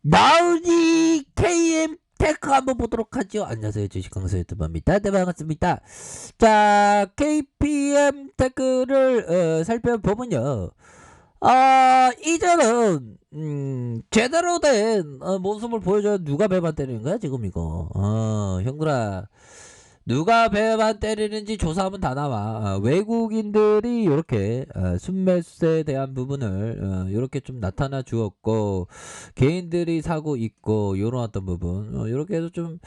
나우지 KM 테크 한번 보도록 하죠. 안녕하세요. 주식강사 유튜버입니다. 네, 반갑습니다. 자, KPM 테크를 살펴보면요. 이제는 제대로 된 모습을 보여줘야 누가 배만 때리는 거야 지금 이거. 형들아, 누가 배만 때리는지 조사하면 다 나와. 외국인들이 이렇게 순매수에 대한 부분을 이렇게 좀 나타나 주었고, 개인들이 사고 있고 요런 어떤 부분 이렇게 해서 좀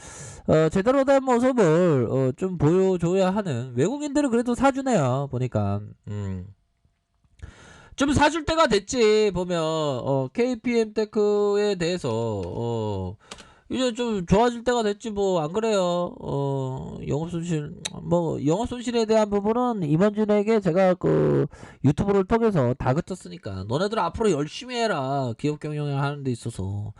제대로 된 모습을 좀 보여줘야 하는, 외국인들은 그래도 사주네요 보니까. 좀 사줄 때가 됐지 보면. KPM 테크에 대해서 이제 좀 좋아질 때가 됐지 뭐, 안 그래요? 영업손실, 뭐 영업손실에 대한 부분은 임원진에게 제가 그 유튜브를 통해서 다 그쳤으니까, 너네들 앞으로 열심히 해라, 기업 경영을 하는 데 있어서.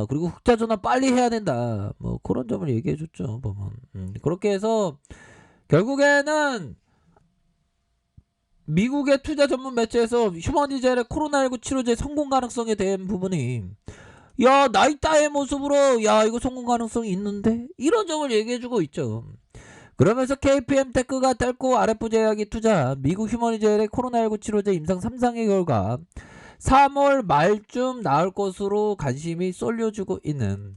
그리고 흑자 전환 빨리 해야 된다, 뭐 그런 점을 얘기해 줬죠 보면. 그렇게 해서 결국에는 미국의 투자 전문 매체에서 휴머니젤의 코로나19 치료제 성공 가능성에 대한 부분이, 야, 나이따의 모습으로, 야, 이거 성공 가능성이 있는데? 이런 점을 얘기해주고 있죠. 그러면서 KPM 테크가 텔코 RF 제약이 투자 미국 휴머니젤의 코로나19 치료제 임상 3상의 결과 3월 말쯤 나올 것으로 관심이 쏠려주고 있는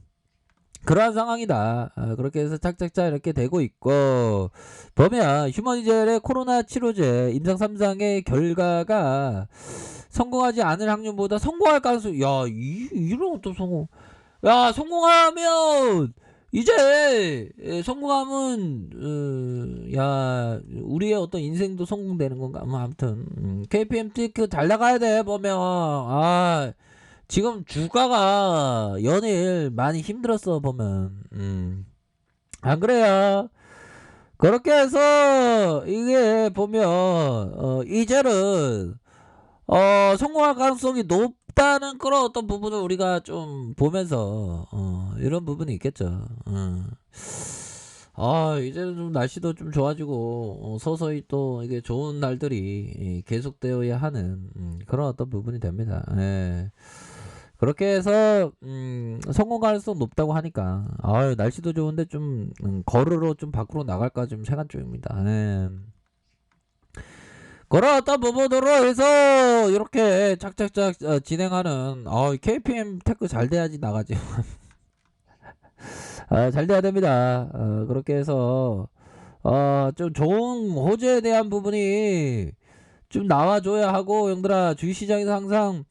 그러한 상황이다. 그렇게 해서 착착착 이렇게 되고 있고, 보면 휴머니젤의 코로나 치료제 임상 3상의 결과가 성공하지 않을 확률보다 성공할 가능성이, 야, 이런 어떤 성공, 야, 성공하면 이제, 성공하면 야, 우리의 어떤 인생도 성공되는 건가. 뭐 아무튼 KPM 테크 잘 나가야 돼 보면. 지금 주가가 연일 많이 힘들었어 보면. 안 그래요? 그렇게 해서 이게 보면 이제는 성공할 가능성이 높다는 그런 어떤 부분을 우리가 좀 보면서 이런 부분이 있겠죠. 이제는 좀 날씨도 좀 좋아지고 서서히 또 이게 좋은 날들이 계속되어야 하는 그런 어떤 부분이 됩니다. 예. 그렇게 해서 성공 가능성 높다고 하니까, 날씨도 좋은데 좀 걸으러 좀 밖으로 나갈까 좀 생각 중입니다. 예. 그런 어떤 부분으로 해서 이렇게 착착착 진행하는, KPM 테크 잘 돼야지 나가지. 잘 돼야 됩니다. 그렇게 해서 좀 좋은 호재에 대한 부분이 좀 나와줘야 하고, 형들아, 주식시장에서 항상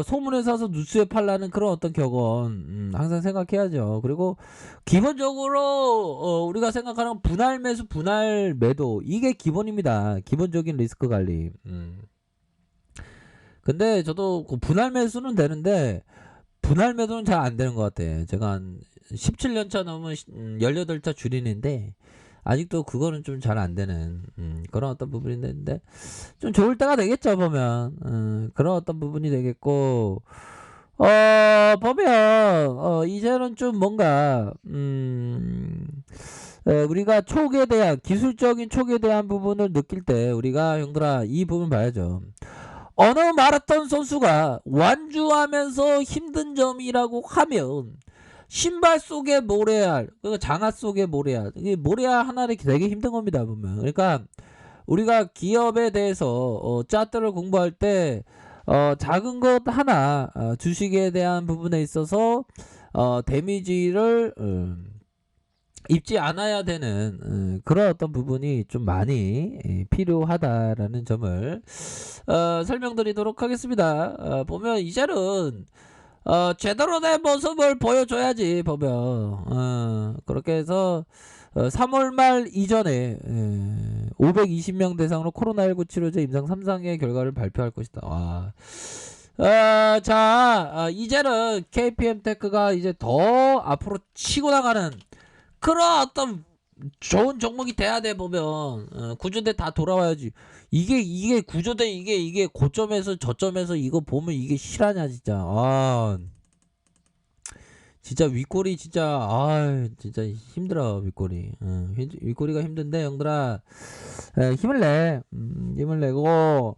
소문에 사서 뉴스에 팔라는 그런 어떤 격언 항상 생각해야죠. 그리고 기본적으로 우리가 생각하는 분할 매수, 분할 매도, 이게 기본입니다. 기본적인 리스크 관리. 근데 저도 그 분할 매수는 되는데 분할 매도는 잘 안 되는 것 같아. 제가 한 17년차 넘은 18차 주린인데 아직도 그거는 좀 잘 안 되는 그런 어떤 부분이 있는데, 좀 좋을 때가 되겠죠 보면. 그런 어떤 부분이 되겠고, 보면 이제는 좀 뭔가 우리가 촉에 대한, 기술적인 촉에 대한 부분을 느낄 때 우리가, 형들아, 이 부분 봐야죠. 어느 마라톤 선수가 완주하면서 힘든 점이라고 하면 신발 속에 모래알, 그 장화 속에 모래알, 이 모래알 하나를 되게 힘든 겁니다 보면. 그러니까 우리가 기업에 대해서 차트를 공부할 때 작은 것 하나, 주식에 대한 부분에 있어서 데미지를 입지 않아야 되는 그런 어떤 부분이 좀 많이 필요하다라는 점을 설명드리도록 하겠습니다. 보면 이제는 제대로 된 모습을 보여줘야지 보면. 그렇게 해서 3월 말 이전에 520명 대상으로 코로나19 치료제 임상 3상의 결과를 발표할 것이다. 와. 자, 이제는 KPM 테크가 이제 더 앞으로 치고 나가는 그런 어떤 좋은 종목이 돼야 돼 보면. 구조대 다 돌아와야지. 이게 구조대, 이게 고점에서 저점에서 이거 보면 이게 실하냐 진짜. 진짜 윗골이 진짜, 진짜 힘들어 윗골이. 윗골이가 힘든데, 형들아, 힘을 내. 힘을 내고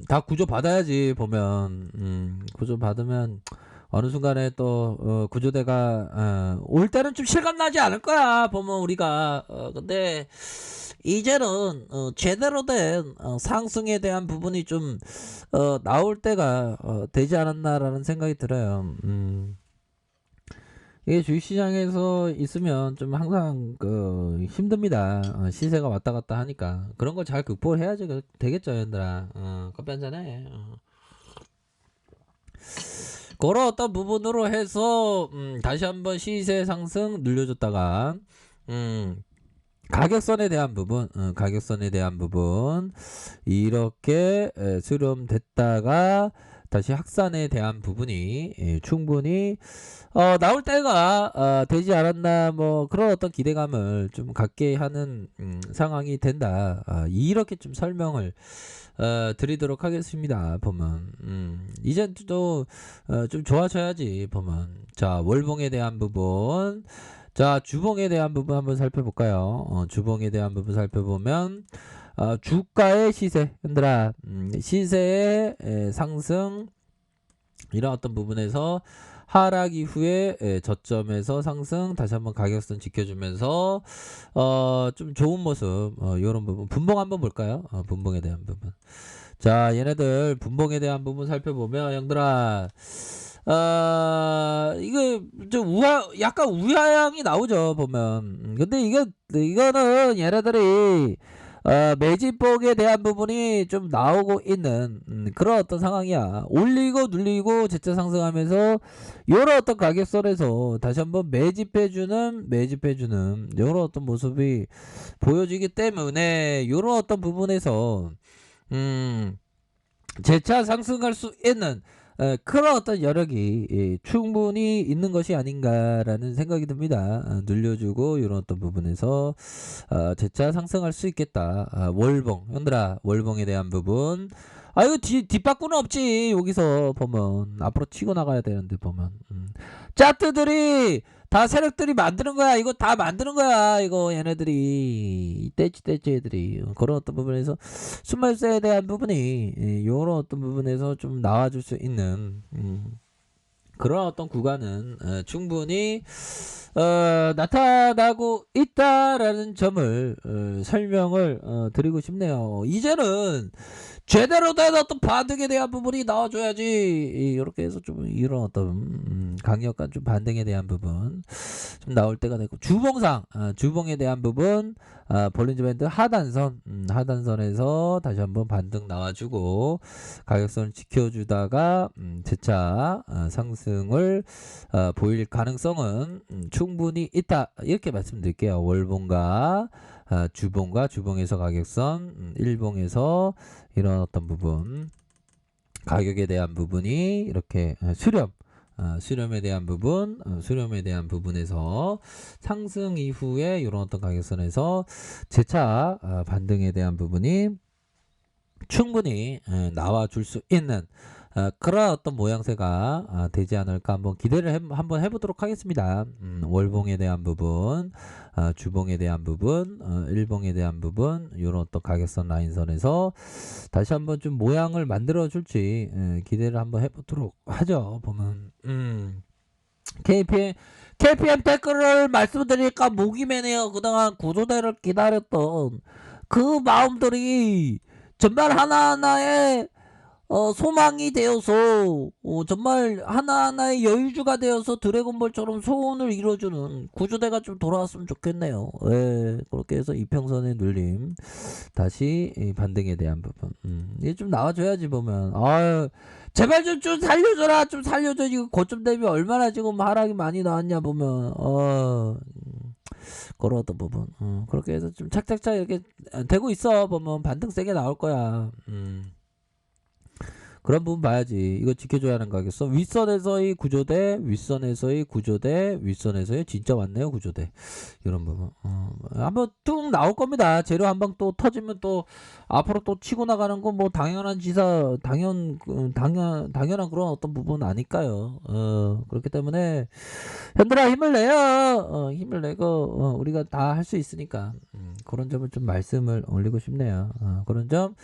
다 구조 받아야지 보면 구조 받으면 어느 순간에 또 구조대가 올 때는 좀 실감 나지 않을 거야 보면 우리가 근데 이제는 제대로 된 상승에 대한 부분이 좀 나올 때가 되지 않았나라는 생각이 들어요. 이게 주식시장에서 있으면 좀 항상 힘듭니다. 시세가 왔다 갔다 하니까 그런 걸 잘 극복을 해야지 되겠죠, 얘들아. 커피 한잔 해. 그런 어떤 부분으로 해서 다시 한번 시세 상승 늘려줬다가 가격선에 대한 부분, 가격선에 대한 부분 이렇게 수렴됐다가 다시 확산에 대한 부분이 충분히 나올 때가 되지 않았나 뭐 그런 어떤 기대감을 좀 갖게 하는 상황이 된다. 이렇게 좀 설명을 드리도록 하겠습니다. 보면 이젠 또 좀 좋아져야지 보면. 자, 월봉에 대한 부분, 자, 주봉에 대한 부분 한번 살펴볼까요? 주봉에 대한 부분 살펴보면 주가의 시세, 얘들아, 시세의 상승 이런 어떤 부분에서 하락 이후에 저점에서 상승 다시 한번 가격선 지켜주면서 좀 좋은 모습 이런 부분 분봉 한번 볼까요? 분봉에 대한 부분. 자, 얘네들 분봉에 대한 부분 살펴보면 형들아 이거 좀 약간 우하향이 나오죠 보면. 근데 이거는 얘네들이 매집폭에 대한 부분이 좀 나오고 있는 그런 어떤 상황이야. 올리고 눌리고 재차 상승하면서 요런 어떤 가격선에서 다시 한번 매집해주는 요런 어떤 모습이 보여지기 때문에 요런 어떤 부분에서 재차 상승할 수 있는 그런 어떤 여력이 충분히 있는 것이 아닌가라는 생각이 듭니다. 늘려주고 이런 어떤 부분에서 재차 상승할 수 있겠다. 월봉, 형들아, 월봉에 대한 부분. 이거 뒷바꾸는 없지. 여기서 보면 앞으로 치고 나가야 되는데 보면 짜트들이 다 세력들이 만드는 거야. 이거 다 만드는 거야. 이거 얘네들이 떼치 애들이 그런 어떤 부분에서 순말세에 대한 부분이 이런 어떤 부분에서 좀 나와줄 수 있는 그런 어떤 구간은 충분히 나타나고 있다라는 점을 설명을 드리고 싶네요. 이제는 제대로 된 어떤 반등에 대한 부분이 나와줘야지. 이렇게 해서 좀 이런 어떤 강력한 좀 반등에 대한 부분 좀 나올 때가 되고 주봉상 주봉에 대한 부분 볼린저 밴드 하단선에서 다시 한번 반등 나와주고 가격선을 지켜주다가 재차 상승을 보일 가능성은 충분히 있다 이렇게 말씀드릴게요. 월봉과 주봉에서 가격선 일봉에서 이런 어떤 부분 가격에 대한 부분이 이렇게 수렴에 대한 부분에서 상승 이후에 이런 어떤 가격선에서 재차 반등에 대한 부분이 충분히 나와줄 수 있는 그런 어떤 모양새가 되지 않을까 한번 기대를 한번 해보도록 하겠습니다. 월봉에 대한 부분, 주봉에 대한 부분, 일봉에 대한 부분 이런 어떤 가격선 라인선에서 다시 한번 좀 모양을 만들어 줄지 기대를 한번 해보도록 하죠. 보면 KPM 댓글을 말씀드리니까 목이 메네요. 그동안 구조대를 기다렸던 그 마음들이 정말 하나하나의 소망이 되어서 정말 하나하나의 여유주가 되어서 드래곤볼처럼 소원을 이뤄주는 구조대가 좀 돌아왔으면 좋겠네요. 그렇게 해서 이평선의 눌림 다시 반등에 대한 부분 이게 좀 나와줘야지 보면 제발 좀 살려줘라. 좀 살려줘. 이거 고점 대비 얼마나 지금 하락이 많이 나왔냐 보면 그런 어떤 부분 그렇게 해서 좀 착착착 이렇게 되고 있어 보면 반등 세게 나올 거야. 그런 부분 봐야지. 이거 지켜줘야 하는 거겠어. 윗선에서의 구조대, 윗선에서의 구조대, 윗선에서의 진짜 왔네요 구조대. 이런 부분. 한번 뚝 나올 겁니다. 재료 한 방 또 터지면 또 앞으로 또 치고 나가는 건 뭐 당연한 지사, 당연한 그런 어떤 부분 아닐까요. 그렇기 때문에 현들아 힘을 내요. 힘을 내고 우리가 다 할 수 있으니까 그런 점을 좀 말씀을 올리고 싶네요. 그런 점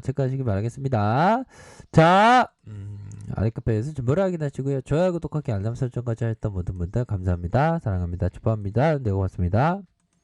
체크하시기 바라겠습니다. 자, 아랫카페에서 좀 뭐라 하긴 하시고요. 좋아요, 구독하기, 알람 설정까지 했던 모든 분들 감사합니다. 사랑합니다. 축복합니다. 네, 고맙습니다.